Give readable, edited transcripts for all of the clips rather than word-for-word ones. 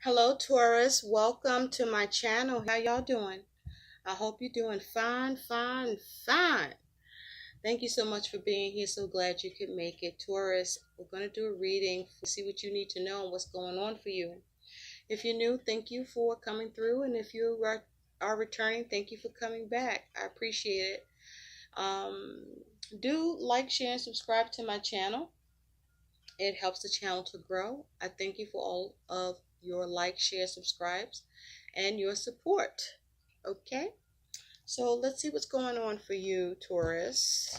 Hello, Taurus. Welcome to my channel. How y'all doing? I hope you're doing fine, fine, fine. Thank you so much for being here. So glad you could make it. Taurus, we're going to do a reading, see what you need to know and what's going on for you. If you're new, thank you for coming through. And if you are returning, thank you for coming back. I appreciate it. Do like, share, and subscribe to my channel. It helps the channel to grow. I thank you for all of your like, share, subscribes, and your support. Okay, so let's see what's going on for you, Taurus.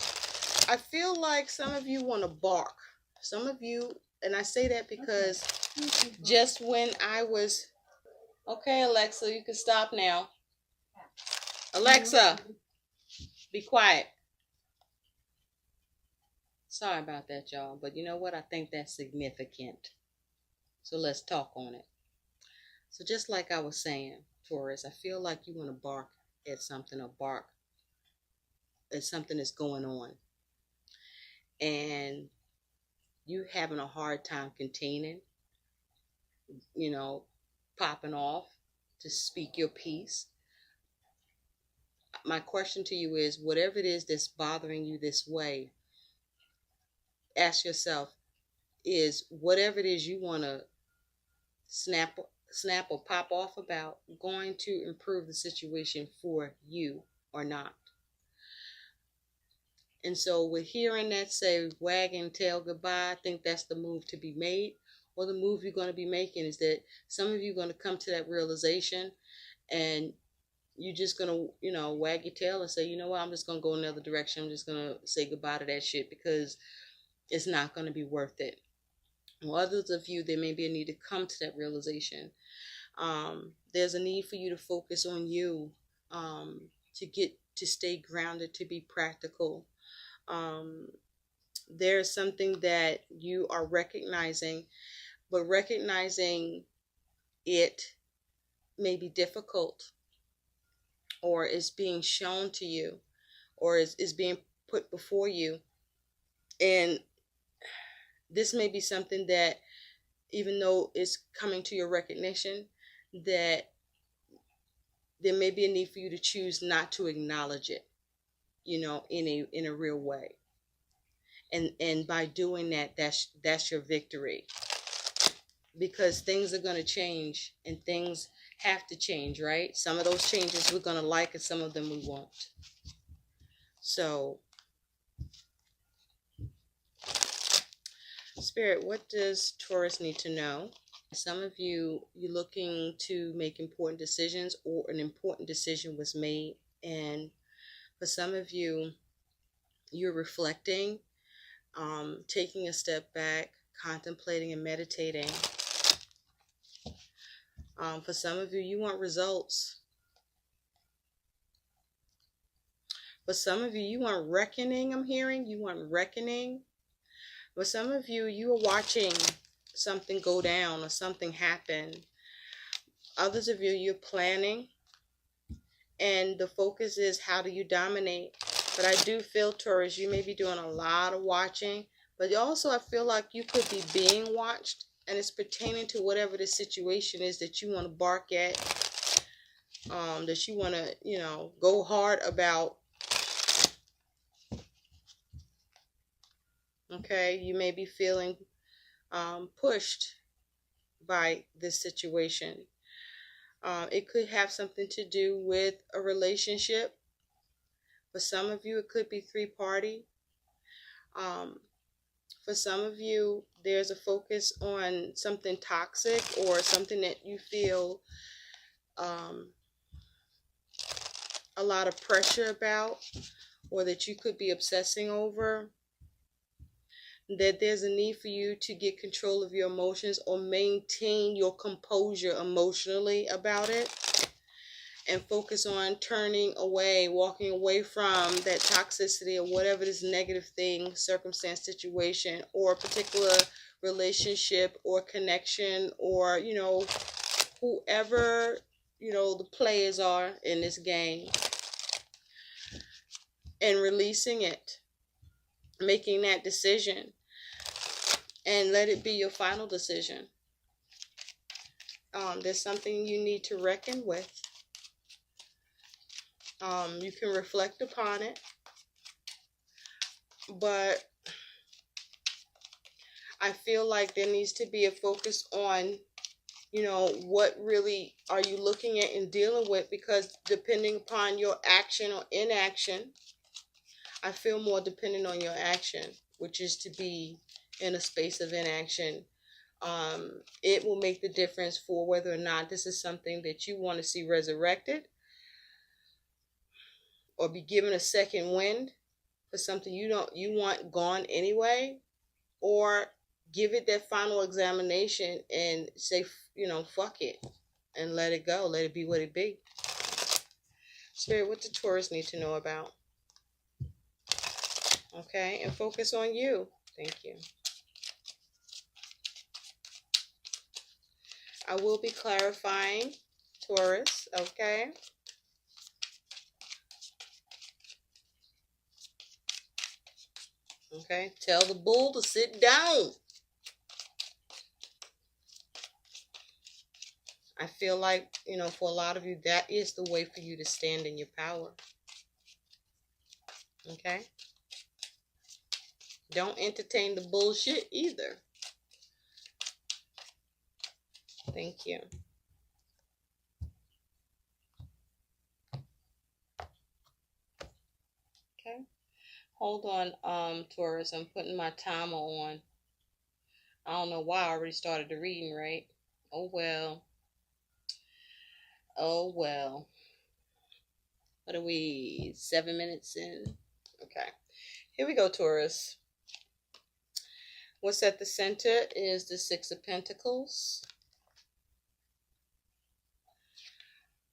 I feel like some of you want to bark. Some of you, and I say that because just when I was... Okay, Alexa, you can stop now. Alexa, be quiet. Sorry about that, y'all, but you know what? I think that's significant. So let's talk on it. So just like I was saying, Taurus, I feel like you want to bark at something or bark at something that's going on. And you having a hard time containing, popping off to speak your piece. My question to you is, whatever it is that's bothering you this way, ask yourself, is whatever it is you want to snap or pop off about going to improve the situation for you or not? And so with hearing that say wagging tail goodbye, I think that's the move to be made. Or the move you're going to be making is that some of you are going to come to that realization and you're just going to, wag your tail and say, you know what, I'm just going to go another direction. I'm just going to say goodbye to that shit because it's not going to be worth it. Or others of you, there may be a need to come to that realization. There's a need for you to focus on you, to stay grounded, to be practical. There's something that you are recognizing, but recognizing it may be difficult, or is being shown to you, or is being put before you. And this may be something that, even though it's coming to your recognition, that there may be a need for you to choose not to acknowledge it, in a real way. And by doing that, that's your victory. Because things are going to change, and things have to change, right? Some of those changes we're going to like, and some of them we won't. So, Spirit, what does Taurus need to know? Some of you, you're looking to make important decisions, or an important decision was made. And for some of you, you're reflecting, taking a step back, contemplating and meditating. For some of you, you want results. For some of you, you want reckoning. I'm hearing you want reckoning. For some of you, you are watching something go down or something happen. Others of you, you're planning. And the focus is, how do you dominate? But I do feel, Taurus, you may be doing a lot of watching. But also, I feel like you could be being watched. And it's pertaining to whatever the situation is that you want to bark at. That you want to, go hard about. Okay, you may be feeling pushed by this situation. It could have something to do with a relationship. For some of you, it could be three-party. For some of you, there's a focus on something toxic, or something that you feel a lot of pressure about, or that you could be obsessing over. That there's a need for you to get control of your emotions, or maintain your composure emotionally about it, and focus on turning away, walking away from that toxicity, or whatever this negative thing, circumstance, situation, or particular relationship or connection, or whoever the players are in this game, and releasing it, making that decision, and let it be your final decision. there's something you need to reckon with. You can reflect upon it, but I feel like there needs to be a focus on, you know, what really are you looking at and dealing with, because depending upon your action or inaction, I feel more dependent on your action, which is to be in a space of inaction. It will make the difference for whether or not this is something that you want to see resurrected or be given a second wind for something you want gone anyway, or give it that final examination and say, you know, fuck it and let it go, let it be what it be. Spirit, what do Taurus need to know about? Okay, and focus on you. Thank you. I will be clarifying, Taurus, okay? Okay, tell the bull to sit down. I feel like, you know, for a lot of you, that is the way for you to stand in your power. Okay? Don't entertain the bullshit either. Thank you. Okay. Hold on, Taurus. I'm putting my timer on. I don't know why I already started the reading, right? Oh, well. Oh, well. What are we? 7 minutes in? Okay. Here we go, Taurus. What's at the center is the Six of Pentacles.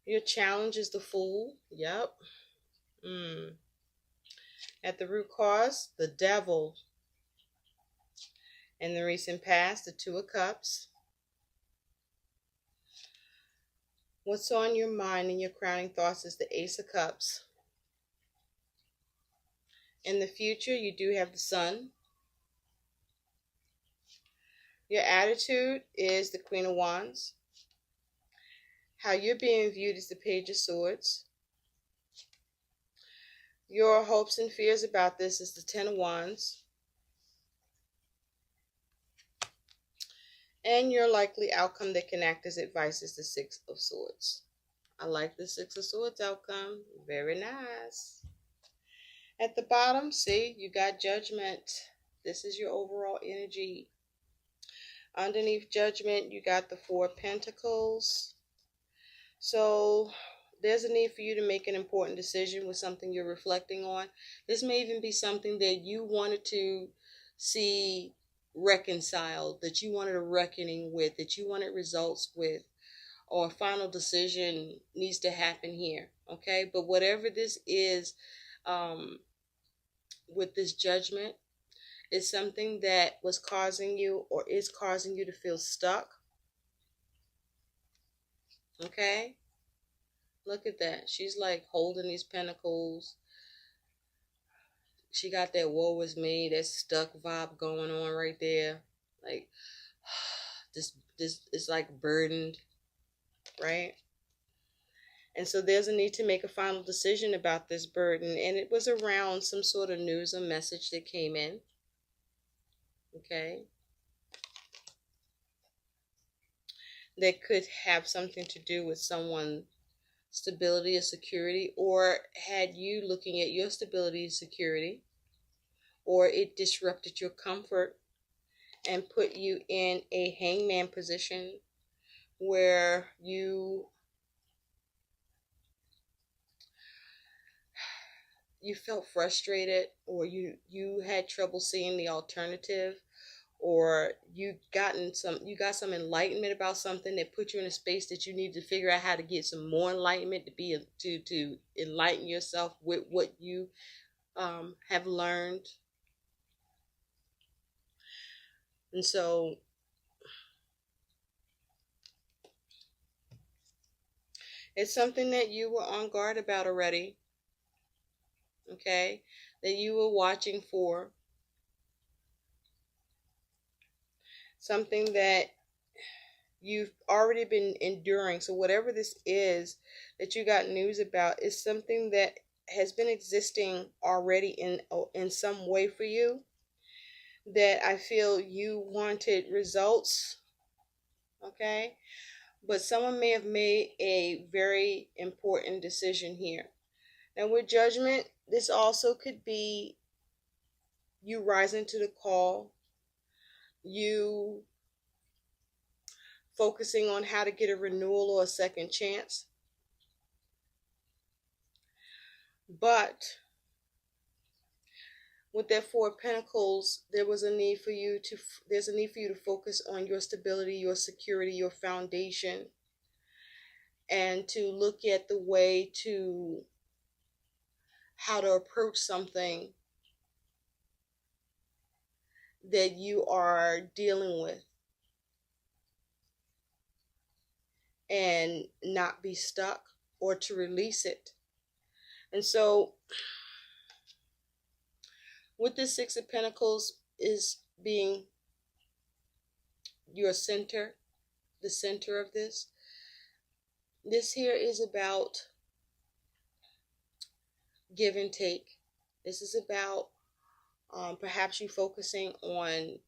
Your challenge is the Fool. Yep. At the root cause, the Devil. In the recent past, the Two of Cups. What's on your mind and your crowning thoughts is the Ace of Cups. In the future, you do have the Sun. Your attitude is the Queen of Wands. How you're being viewed is the Page of Swords. Your hopes and fears about this is the Ten of Wands. And your likely outcome that can act as advice is the Six of Swords. I like the Six of Swords outcome. Very nice. At the bottom, see, you got Judgment. This is your overall energy. Underneath Judgment, you got the Four of Pentacles. So there's a need for you to make an important decision with something you're reflecting on. This may even be something that you wanted to see reconciled, that you wanted a reckoning with, that you wanted results with, or a final decision needs to happen here. Okay, but whatever this is, with this Judgment, is something that was causing you or is causing you to feel stuck. Okay, look at that. She's like holding these pentacles. She got that woe is me, that stuck vibe going on right there. Like, this is like burdened, right? And so there's a need to make a final decision about this burden. And it was around some sort of news or message that came in. Okay. That could have something to do with someone's stability or security, or had you looking at your stability and security, or it disrupted your comfort and put you in a hangman position where you felt frustrated, or you had trouble seeing the alternative, or you got some enlightenment about something that put you in a space that you need to figure out how to get some more enlightenment to enlighten yourself with what you have learned. And so it's something that you were on guard about already. Okay, that you were watching for. Something that you've already been enduring. So whatever this is that you got news about is something that has been existing already in some way for you, that I feel you wanted results, okay? But someone may have made a very important decision here. And with judgment, this also could be you rising to the call, you focusing on how to get a renewal or a second chance. But with that Four of Pentacles, there's a need for you to focus on your stability, your security, your foundation, and to look at the way to how to approach something that you are dealing with and not be stuck, or to release it. And so with the Six of Pentacles is being your center, the center of this. This here is about give and take. This is about perhaps you focusing on,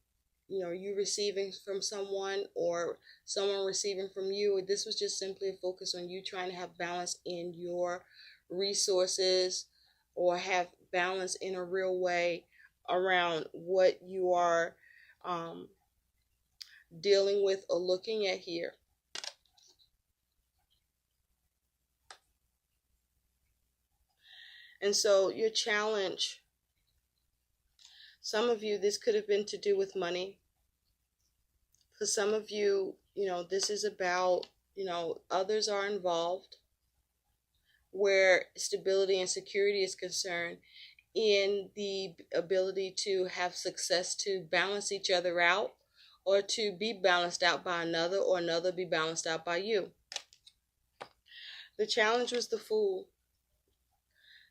you receiving from someone or someone receiving from you. This was just simply a focus on you trying to have balance in your resources, or have balance in a real way around what you are dealing with or looking at here. And so your challenge, some of you, this could have been to do with money. For some of you, this is about, others are involved where stability and security is concerned, in the ability to have success, to balance each other out, or to be balanced out by another, or another be balanced out by you. The challenge was the Fool.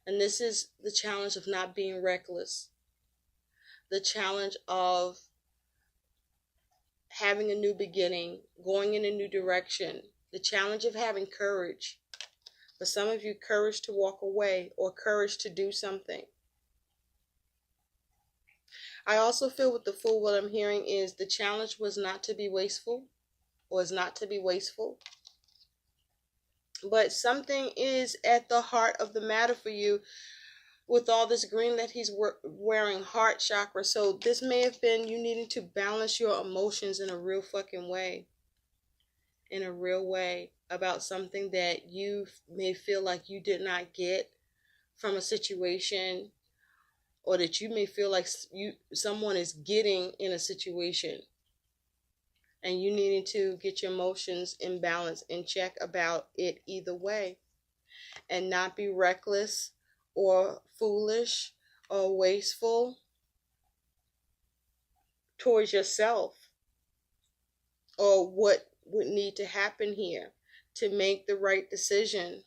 And this is the challenge of not being reckless. The challenge of having a new beginning, going in a new direction. The challenge of having courage. For some of you, courage to walk away, or courage to do something. I also feel with the Fool, what I'm hearing is the challenge was not to be wasteful, or is not to be wasteful. But something is at the heart of the matter for you with all this green that he's wearing, heart chakra. So this may have been you needing to balance your emotions in a real fucking way. In a real way about something that you may feel like you did not get from a situation, or that you may feel like someone is getting in a situation, and you needing to get your emotions in balance, in check about it either way, and not be reckless or foolish or wasteful towards yourself, or what would need to happen here to make the right decision,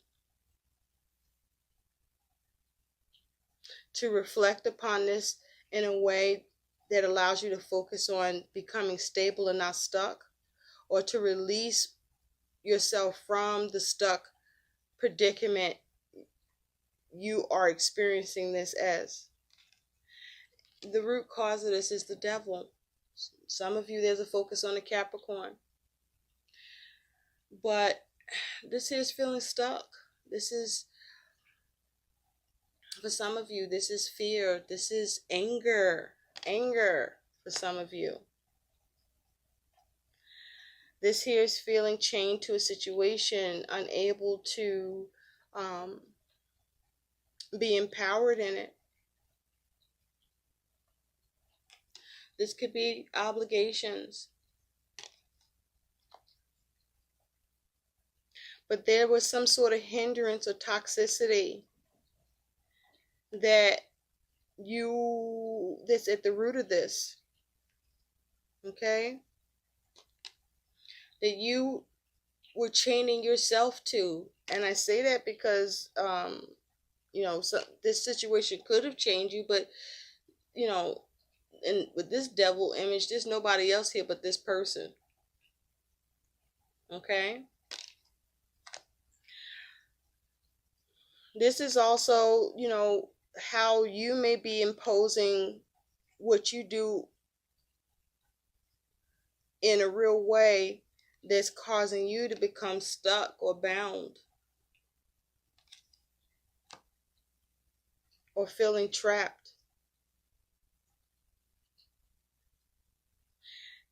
to reflect upon this in a way that allows you to focus on becoming stable and not stuck, or to release yourself from the stuck predicament you are experiencing this as. The root cause of this is the devil. Some of you, there's a focus on the Capricorn. But this is feeling stuck. This is, for some of you, this is fear. This is anger. Anger for some of you. This here is feeling chained to a situation, unable to be empowered in it. This could be obligations. But there was some sort of hindrance or toxicity that's at the root of this. Okay? That you were chaining yourself to. And I say that because, so this situation could have changed you, but, and with this devil image, there's nobody else here but this person. Okay. This is also, how you may be imposing what you do in a real way that's causing you to become stuck or bound or feeling trapped.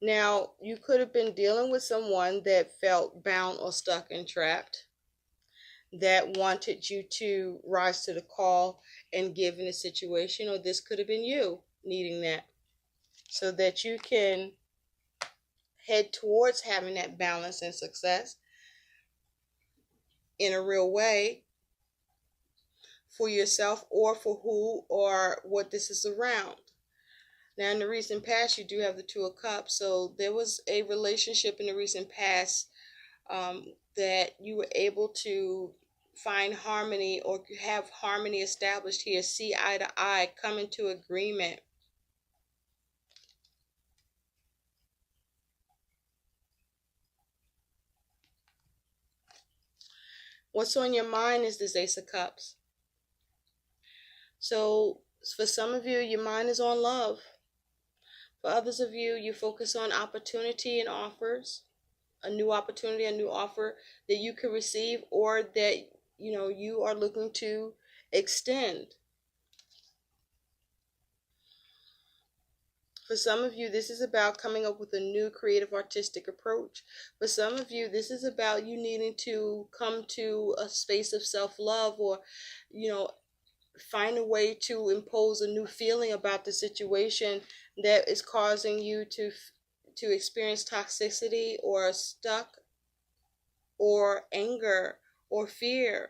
Now, you could have been dealing with someone that felt bound or stuck and trapped, that wanted you to rise to the call and give in a situation, or this could have been you needing that so that you can head towards having that balance and success in a real way for yourself or for who or what this is around. Now, in the recent past, you do have the Two of Cups, so there was a relationship in the recent past that you were able to find harmony or have harmony established here, see eye to eye, come into agreement. What's on your mind is this Ace of Cups. So for some of you, your mind is on love. For others of you, you focus on opportunity and offers, a new opportunity, a new offer that you can receive or that you are looking to extend. For some of you, this is about coming up with a new creative artistic approach. For some of you, this is about you needing to come to a space of self-love or, find a way to impose a new feeling about the situation that is causing you to experience toxicity or stuck or anger or fear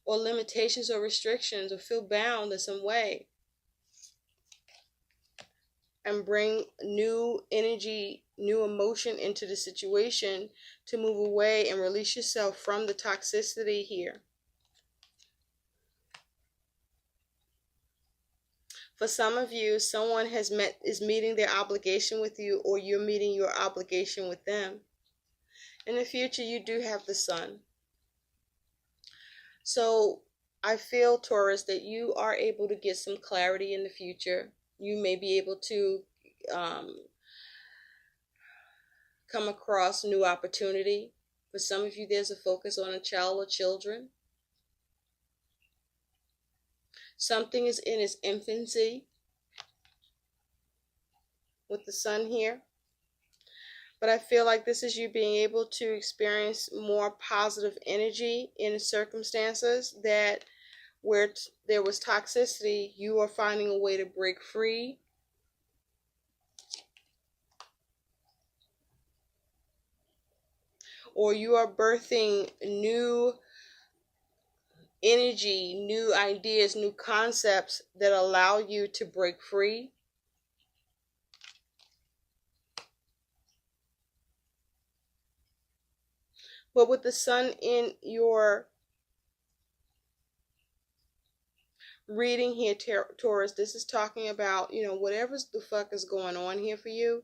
or limitations or restrictions or feel bound in some way. And bring new energy, new emotion into the situation to move away and release yourself from the toxicity here. For some of you, someone is meeting their obligation with you, or you're meeting your obligation with them. In the future, you do have the Sun. So I feel, Taurus, that you are able to get some clarity in the future. You may be able to come across new opportunity. For some of you, there's a focus on a child or children. Something is in its infancy with the Sun here. But I feel like this is you being able to experience more positive energy in circumstances that where there was toxicity, you are finding a way to break free. Or you are birthing new energy, new ideas, new concepts that allow you to break free. But with the Sun in your reading here, Taurus, this is talking about, whatever the fuck is going on here for you,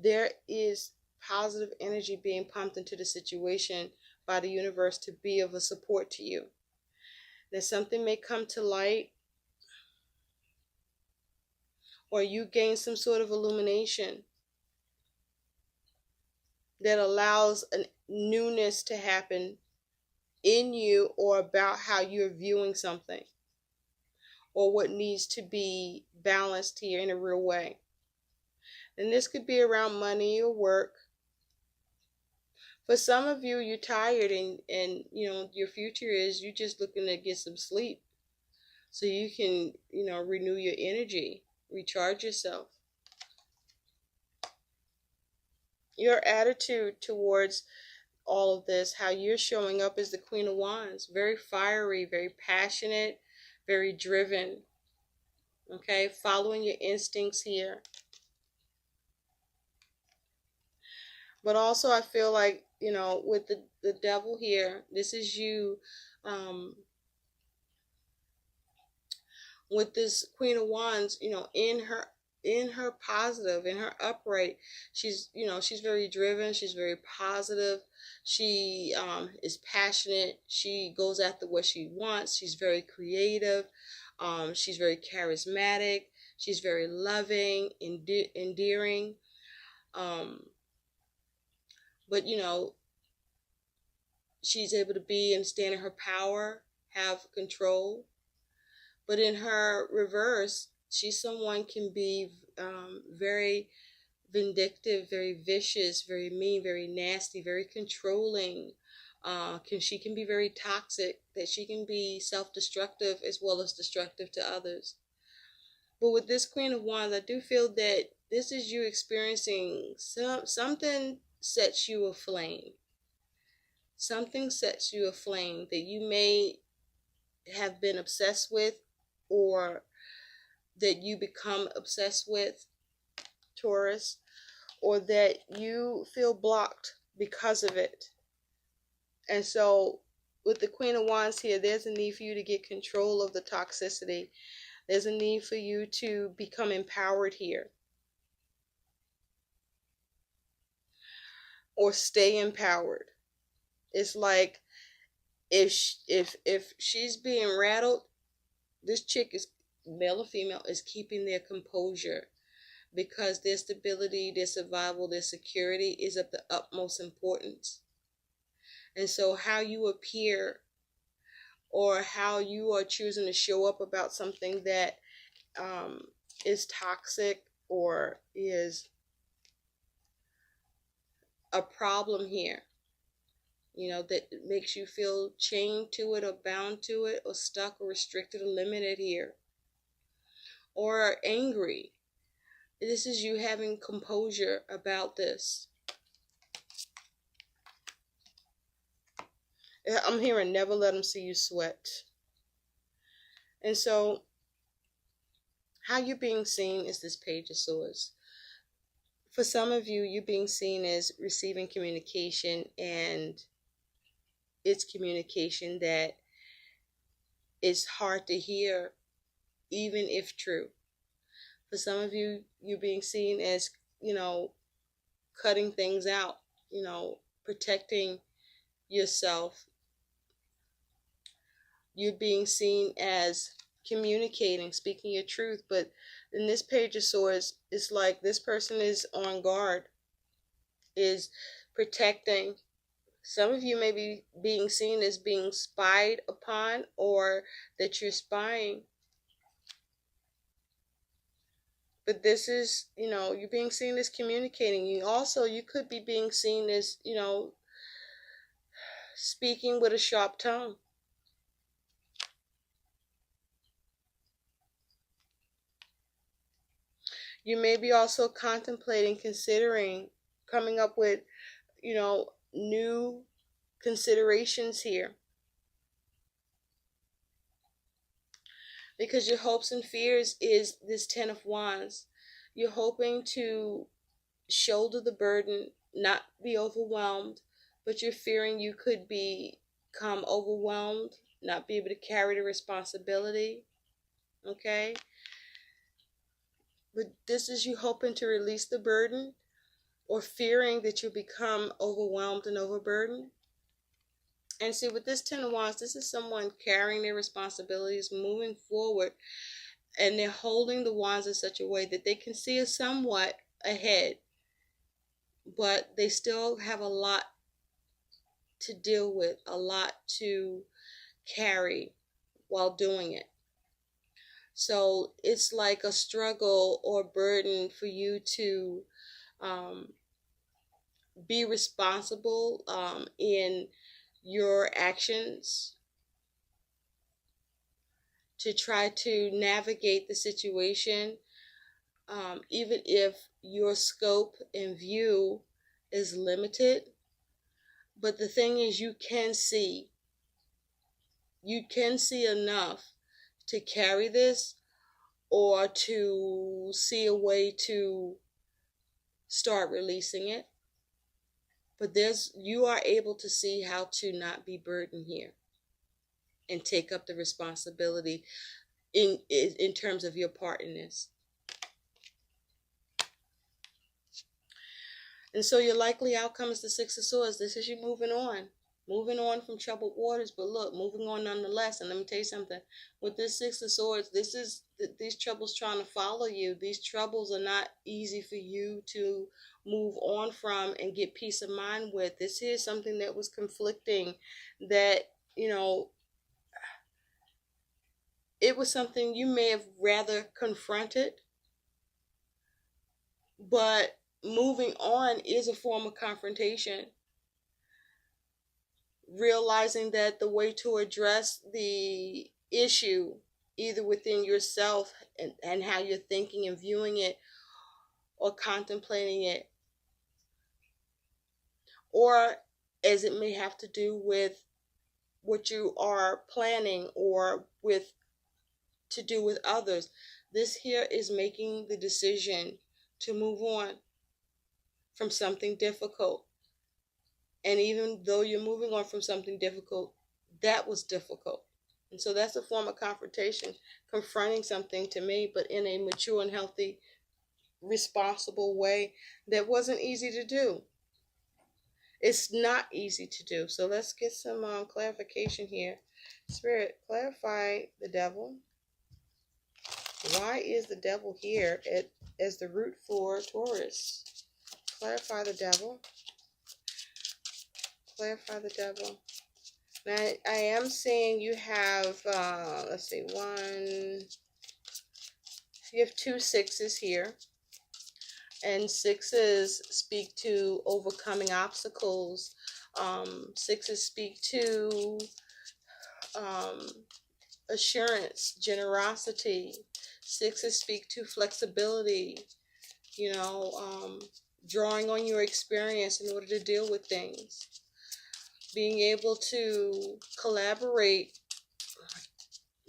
there is positive energy being pumped into the situation by the universe to be of a support to you. That something may come to light, or you gain some sort of illumination that allows a newness to happen in you or about how you're viewing something or what needs to be balanced here in a real way. And this could be around money or work. For some of you, you're tired and your future is you're just looking to get some sleep so you can, renew your energy, recharge yourself. Your attitude towards all of this, how you're showing up as the Queen of Wands, very fiery, very passionate, very driven. Okay, following your instincts here. But also I feel like, with the devil here, this is you with this Queen of Wands, in her in her positive, in her upright, she's, you know, she's very driven, she's very positive, she is passionate, she goes after what she wants, she's very creative, she's very charismatic, she's very loving, endearing, but you know, she's able to be and stand in her power, have control. But in her reverse, she's someone can be very vindictive, very vicious, very mean, very nasty, very controlling. She can be very toxic, that she can be self-destructive as well as destructive to others. But with this Queen of Wands, I do feel that this is you experiencing something sets you aflame. Something sets you aflame that you may have been obsessed with, or that you become obsessed with, Taurus, or that you feel blocked because of it. And so with the Queen of Wands here, there's a need for you to get control of the toxicity. There's a need for you to become empowered here, or stay empowered. It's like if she's being rattled, this chick is, male or female, is keeping their composure, because their stability, their survival, their security is of the utmost importance. And so how you appear, or how you are choosing to show up about something that is toxic or is a problem here, you know, that makes you feel chained to it, or bound to it, or stuck, or restricted, or limited here, or angry. This is you having composure about this. I'm hearing never let them see you sweat. And so how you're being seen is this Page of Swords. For some of you, you're being seen as receiving communication, and it's communication that is hard to hear, even if true. For some of you, you're being seen as, you know, cutting things out, you know, protecting yourself. You're being seen as communicating, speaking your truth. But in this Page of Swords, it's like this person is on guard, is protecting. Some of you may be being seen as being spied upon, or that you're spying. But this is, you know, you're being seen as communicating. You could be being seen as, you know, speaking with a sharp tongue. You may be also contemplating, considering, coming up with, you know, new considerations here. Because your hopes and fears is this Ten of Wands. You're hoping to shoulder the burden, not be overwhelmed, but you're fearing you could become overwhelmed, not be able to carry the responsibility. Okay? But this is you hoping to release the burden, or fearing that you'll become overwhelmed and overburdened. And see, with this Ten of Wands, this is someone carrying their responsibilities, moving forward, and they're holding the wands in such a way that they can see somewhat ahead, but they still have a lot to deal with, a lot to carry while doing it. So it's like a struggle or burden for you to be responsible in your actions, to try to navigate the situation, even if your scope and view is limited. But the thing is, you can see enough to carry this, or to see a way to start releasing it. But you are able to see how to not be burdened here, and take up the responsibility in terms of your part in this. And so your likely outcome is the Six of Swords. This is you moving on. Moving on from troubled waters, but look, moving on nonetheless. And let me tell you something. With this Six of Swords, these troubles trying to follow you. These troubles are not easy for you to move on from and get peace of mind with. This is something that was conflicting, that, you know, it was something you may have rather confronted, but moving on is a form of confrontation. Realizing that the way to address the issue, either within yourself and how you're thinking and viewing it or contemplating it, or as it may have to do with what you are planning or with to do with others. This here is making the decision to move on from something difficult. And even though you're moving on from something difficult, that was difficult. And so that's a form of confrontation, confronting something to me, but in a mature and healthy, responsible way that wasn't easy to do. It's not easy to do. So let's get some clarification here. Spirit, clarify the devil. Why is the devil here as the root for Taurus? Clarify the devil. Clarify the devil. Now, I am seeing you have, let's see, you have 2 sixes here. And sixes speak to overcoming obstacles. Sixes speak to assurance, generosity. Sixes speak to flexibility, you know, drawing on your experience in order to deal with things. Being able to collaborate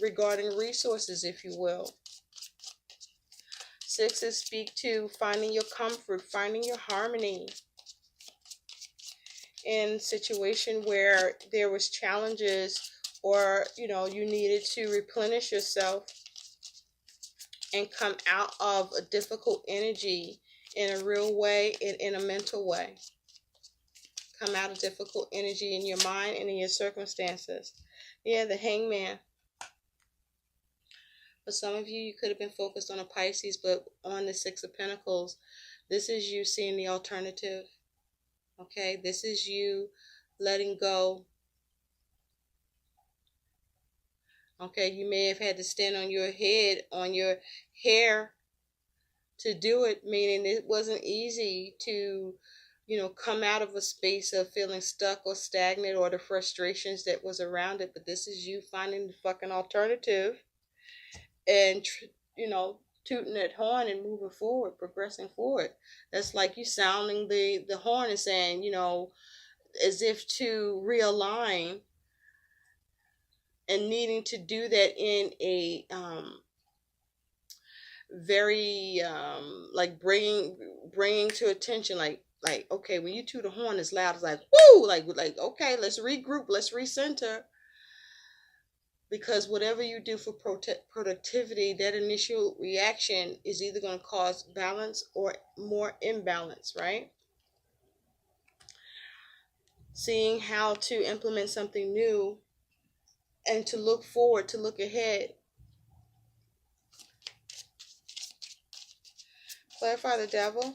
regarding resources, if you will. Sixes speak to finding your comfort, finding your harmony in situation where there was challenges, or, you know, you needed to replenish yourself and come out of a difficult energy in a real way and in a mental way. Come out of difficult energy in your mind and in your circumstances. Yeah, the Hangman. For some of you, you could have been focused on a Pisces, but on the Six of Pentacles, this is you seeing the alternative. Okay, this is you letting go. Okay, you may have had to stand on your head, on your hair to do it, meaning it wasn't easy to, you know, come out of a space of feeling stuck or stagnant or the frustrations that was around it. But this is you finding the fucking alternative and, you know, tooting that horn and moving forward, progressing forward. That's like you sounding the horn and saying, you know, as if to realign, and needing to do that in a very like bringing to attention, like okay, when you toot a horn as loud as like woo, like okay, let's regroup, let's recenter. Because whatever you do for productivity, that initial reaction is either going to cause balance or more imbalance, right? Seeing how to implement something new and to look forward, to look ahead. Clarify the devil.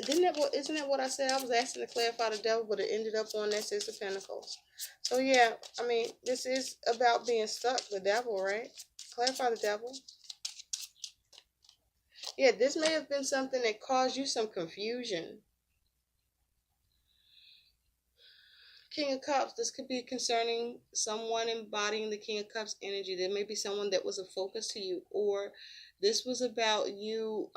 Isn't that what I said? I was asking to clarify the devil, but it ended up on that Six of Pentacles. So yeah, I mean, this is about being stuck, the devil, right? Clarify the devil. Yeah, this may have been something that caused you some confusion. King of Cups, this could be concerning someone embodying the King of Cups energy. There may be someone that was a focus to you, or this was about you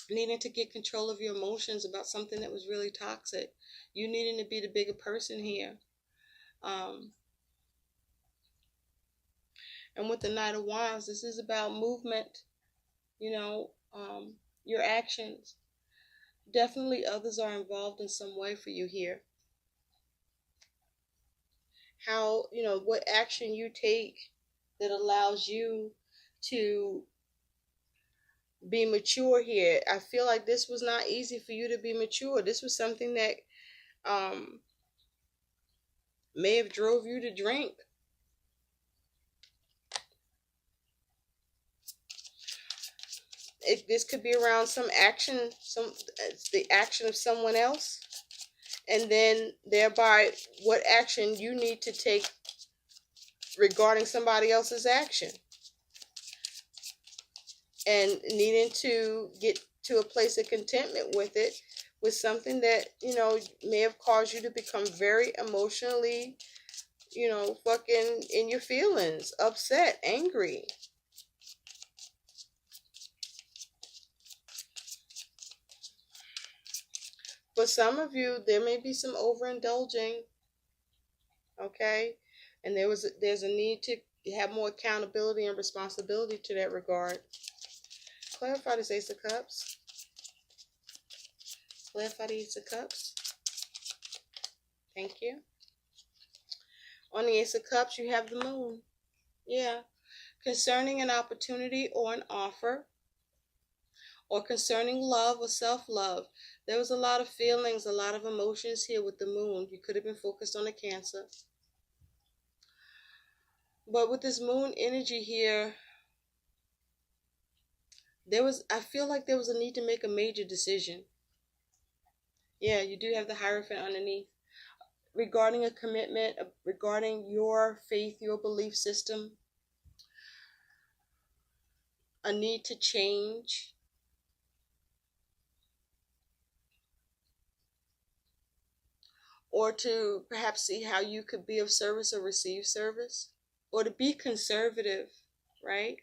needing to get control of your emotions about something that was really toxic. You needing to be the bigger person here. And with the Knight of Wands, this is about movement, you know, your actions. Definitely others are involved in some way for you here. How, you know, what action you take that allows you to be mature here. I feel like this was not easy for you to be mature. This was something that may have drove you to drink. This could be around some action, the action of someone else, and then thereby what action you need to take regarding somebody else's action, and needing to get to a place of contentment with it, with something that, you know, may have caused you to become very emotionally, you know, fucking in your feelings, upset, angry. For some of you, there may be some overindulging, okay? And there's a need to have more accountability and responsibility to that regard. Clarify this Ace of Cups. Clarify the Ace of Cups. Thank you. On the Ace of Cups, you have the Moon. Yeah. Concerning an opportunity or an offer, or concerning love or self-love. There was a lot of feelings, a lot of emotions here with the Moon. You could have been focused on a Cancer. But with this Moon energy here, I feel like there was a need to make a major decision. Yeah, you do have the Hierophant underneath. Regarding a commitment, regarding your faith, your belief system, a need to change. Or to perhaps see how you could be of service or receive service. Or to be conservative, right?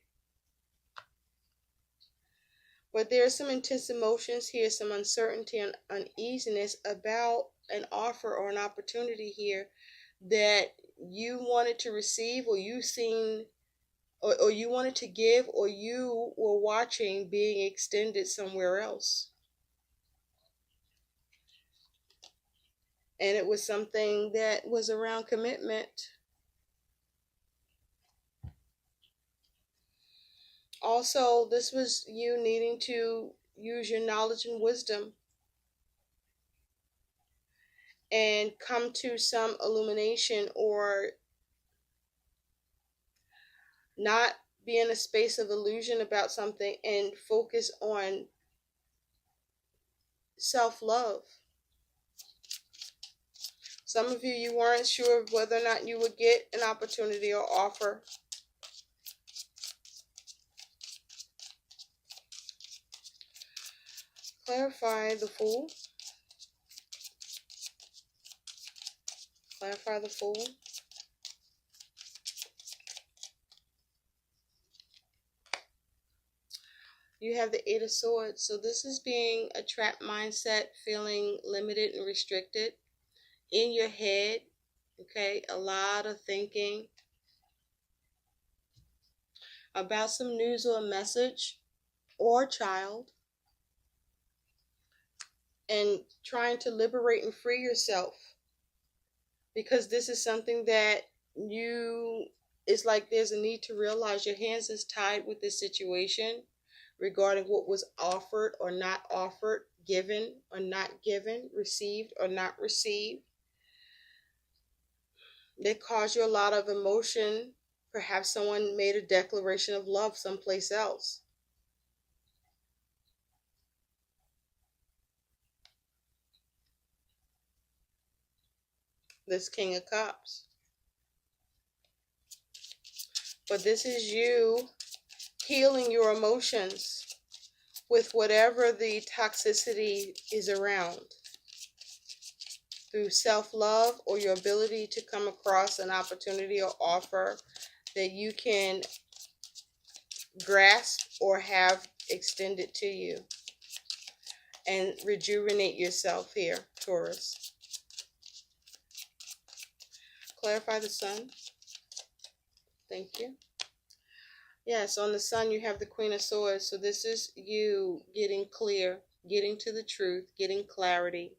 But there are some intense emotions here, some uncertainty and uneasiness about an offer or an opportunity here that you wanted to receive, or you seen, or you wanted to give, or you were watching being extended somewhere else. And it was something that was around commitment. Also, this was you needing to use your knowledge and wisdom and come to some illumination, or not be in a space of illusion about something and focus on self-love. Some of you weren't sure of whether or not you would get an opportunity or offer. Clarify the Fool. Clarify the Fool. You have the Eight of Swords. So this is being a trapped mindset, feeling limited and restricted in your head. Okay, a lot of thinking about some news or a message or a child, and trying to liberate and free yourself, because this is something that it's like there's a need to realize your hands is tied with this situation regarding what was offered or not offered, given or not given, received or not received. They caused you a lot of emotion. Perhaps someone made a declaration of love someplace else. This King of Cups. But this is you healing your emotions with whatever the toxicity is around, through self-love or your ability to come across an opportunity or offer that you can grasp or have extended to you, and rejuvenate yourself here, Taurus. Clarify the Sun. Thank you. Yes, on the Sun you have the Queen of Swords. So this is you getting clear, getting to the truth, getting clarity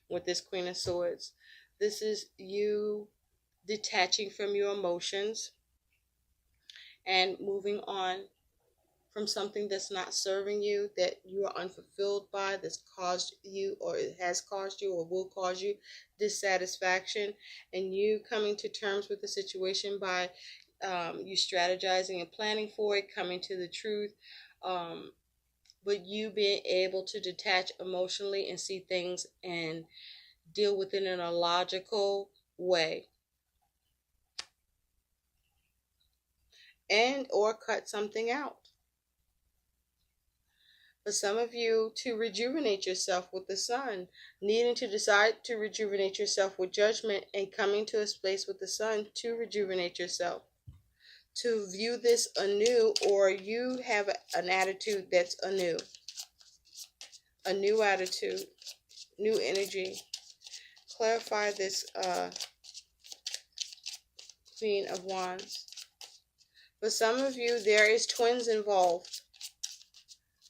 with this Queen of Swords. This is you detaching from your emotions and moving on from something that's not serving you, that you are unfulfilled by, that's caused you, or it has caused you, or will cause you dissatisfaction, and you coming to terms with the situation by you strategizing and planning for it, coming to the truth, but you being able to detach emotionally and see things and deal with it in a logical way, and or cut something out. For some of you, to rejuvenate yourself with the sun, needing to decide to rejuvenate yourself with judgment, and coming to a space with the sun to rejuvenate yourself, to view this anew, or you have an attitude that's anew, a new attitude, new energy. Clarify this Queen of Wands. For some of you, there is twins involved.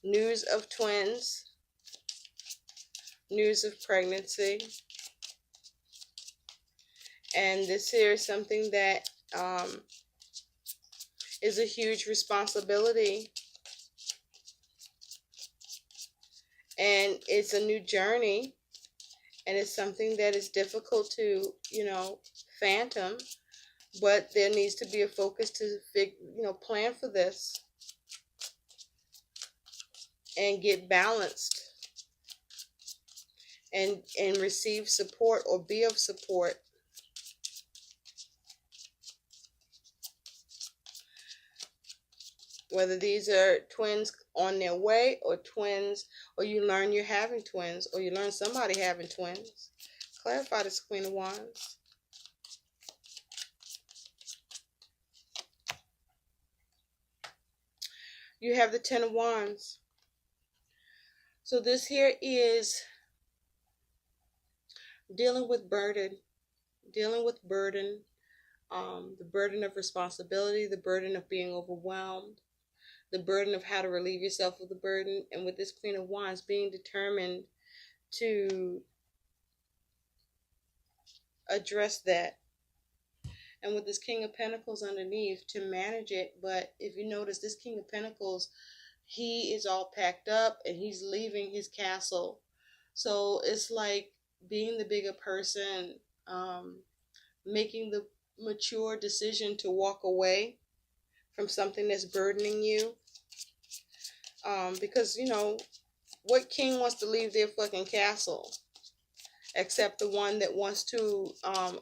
News of twins, news of pregnancy, and this here is something that is a huge responsibility, and it's a new journey, and it's something that is difficult to, fathom, but there needs to be a focus to plan for this and get balanced and receive support or be of support. Whether these are twins on their way, or twins, or you learn you're having twins, or you learn somebody having twins. Clarify this Queen of Wands. You have the Ten of Wands. So this here is dealing with burden, the burden of responsibility, the burden of being overwhelmed, the burden of how to relieve yourself of the burden, and with this Queen of Wands, being determined to address that. And with this King of Pentacles underneath, to manage it. But if you notice, this King of Pentacles, he is all packed up and he's leaving his castle. So it's like being the bigger person, making the mature decision to walk away from something that's burdening you. Because, what king wants to leave their fucking castle? Except the one that wants to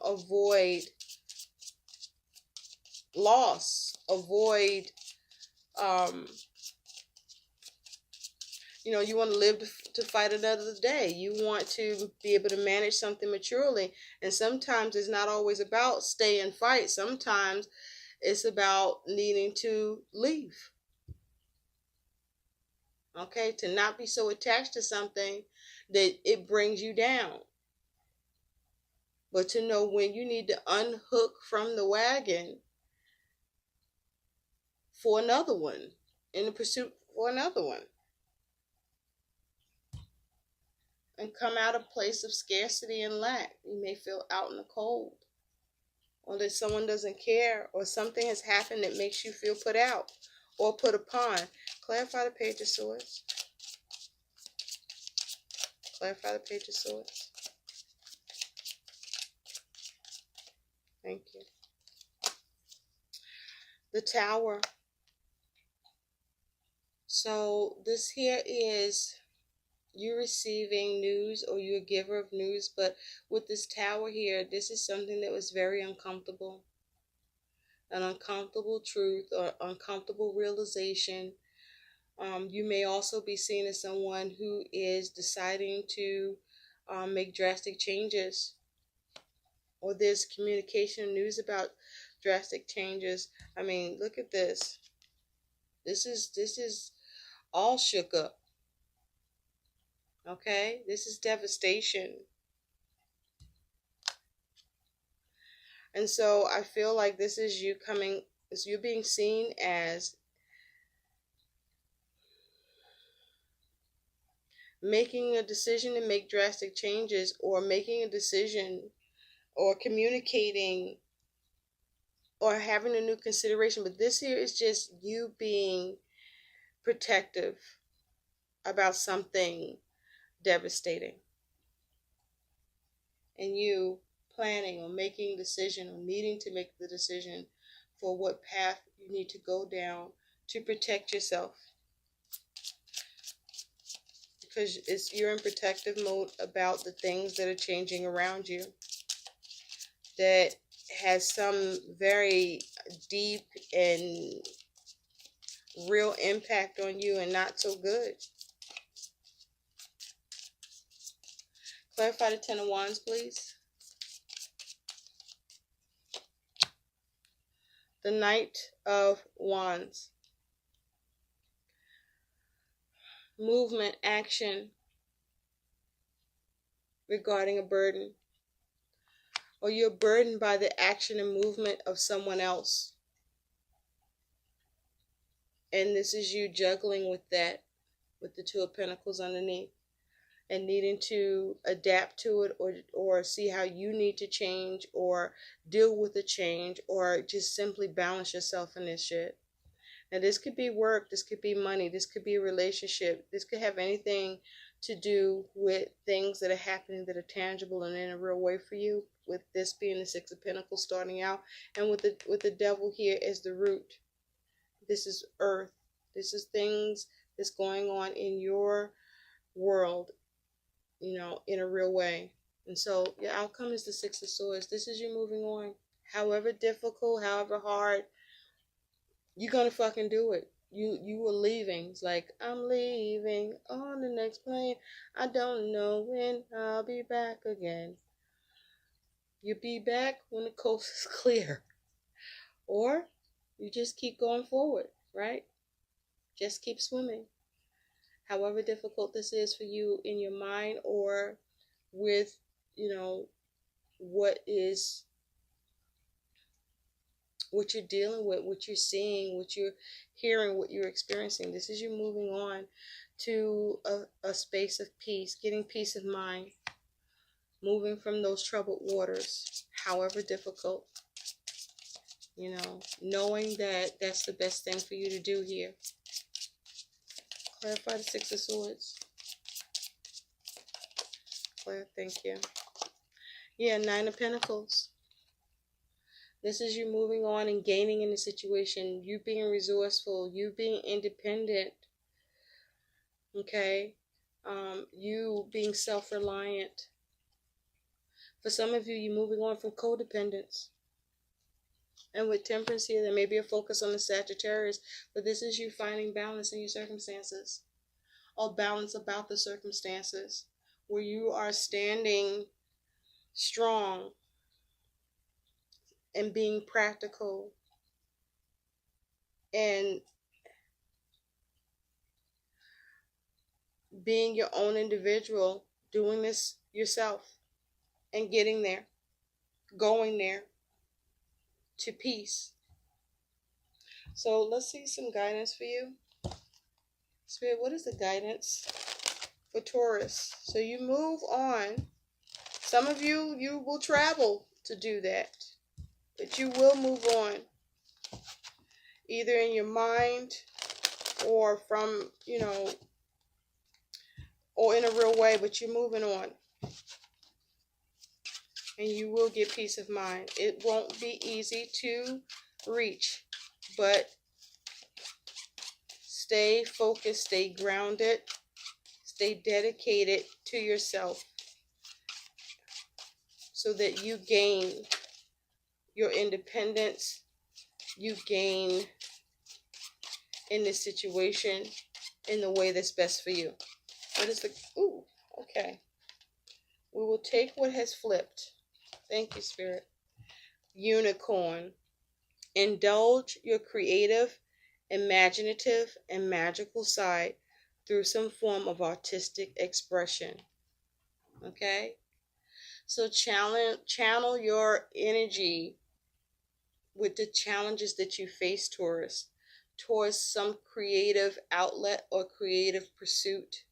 avoid loss, avoid, you want to live to fight another day. You want to be able to manage something maturely. And sometimes it's not always about stay and fight. Sometimes it's about needing to leave. Okay, to not be so attached to something that it brings you down. But to know when you need to unhook from the wagon for another one, in the pursuit for another one. And come out of a place of scarcity and lack. You may feel out in the cold, or that someone doesn't care, or something has happened that makes you feel put out or put upon. Clarify the Page of Swords. Clarify the Page of Swords. Thank you. The Tower. So this here is you receiving news, or you're a giver of news, but with this Tower here, this is something that was very uncomfortable. An uncomfortable truth or uncomfortable realization. You may also be seen as someone who is deciding to make drastic changes, or there's communication news about drastic changes. I mean, look at this. This is all shook up. Okay, this is devastation. And so I feel like this is you coming, is you being seen as making a decision to make drastic changes, or making a decision, or communicating, or having a new consideration. But this here is just you being protective about something devastating. And you planning or making a decision or needing to make the decision for what path you need to go down to protect yourself. Because you're in protective mode about the things that are changing around you. That has some very deep and real impact on you and not so good. Clarify the Ten of Wands, please. The Knight of Wands. Movement, action regarding a burden. Or you're burdened by the action and movement of someone else. And this is you juggling with that, with the Two of Pentacles underneath. And needing to adapt to it, or see how you need to change, or deal with the change, or just simply balance yourself in this shit. Now this could be work, this could be money, this could be a relationship, this could have anything to do with things that are happening that are tangible and in a real way for you, with this being the Six of Pentacles starting out, and with the Devil here as the root. This is earth. This is things that's going on in your world, you know, in a real way. And so your outcome is the Six of Swords. This is you moving on. However difficult, however hard, you're gonna fucking do it. You are leaving. It's like, I'm leaving on the next plane. I don't know when I'll be back again. You'll be back when the coast is clear. Or you just keep going forward, right? Just keep swimming. However difficult this is for you in your mind, or with, you know, what you're dealing with, what you're seeing, what you're hearing, what you're experiencing. This is you moving on to a space of peace, getting peace of mind, moving from those troubled waters, however difficult, you know, knowing that that's the best thing for you to do here. Clarify the Six of Swords. Claire, thank you. Yeah, Nine of Pentacles. This is you moving on and gaining in the situation. You being resourceful. You being independent. Okay? You being self-reliant. For some of you, you're moving on from codependence. And with Temperance here, there may be a focus on the Sagittarius. But this is you finding balance in your circumstances. Or balance about the circumstances. Where you are standing strong and being practical and being your own individual, doing this yourself and getting there, going there to peace. So let's see some guidance for you. Spirit, what is the guidance for Taurus? So you move on. Some of you, you will travel to do that. But you will move on. Either in your mind or from, you know, or in a real way, but you're moving on. And you will get peace of mind. It won't be easy to reach, but stay focused, stay grounded, stay dedicated to yourself so that you gain your independence, you gain in this situation in the way that's best for you. What is the, ooh, okay. We will take what has flipped. Thank you, Spirit. Unicorn. Indulge your creative, imaginative, and magical side through some form of artistic expression. Okay? So channel your energy with the challenges that you face, Taurus, towards some creative outlet or creative pursuit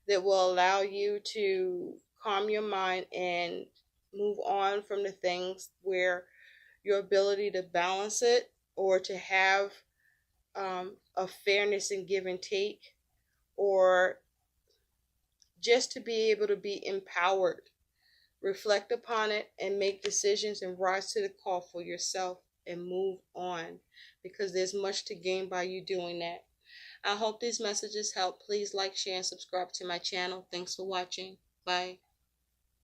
that will allow you to calm your mind and move on from the things where your ability to balance it or to have of fairness and give and take, or just to be able to be empowered. Reflect upon it and make decisions and rise to the call for yourself and move on, because there's much to gain by you doing that. I hope these messages help. Please like, share, and subscribe to my channel. Thanks for watching. Bye.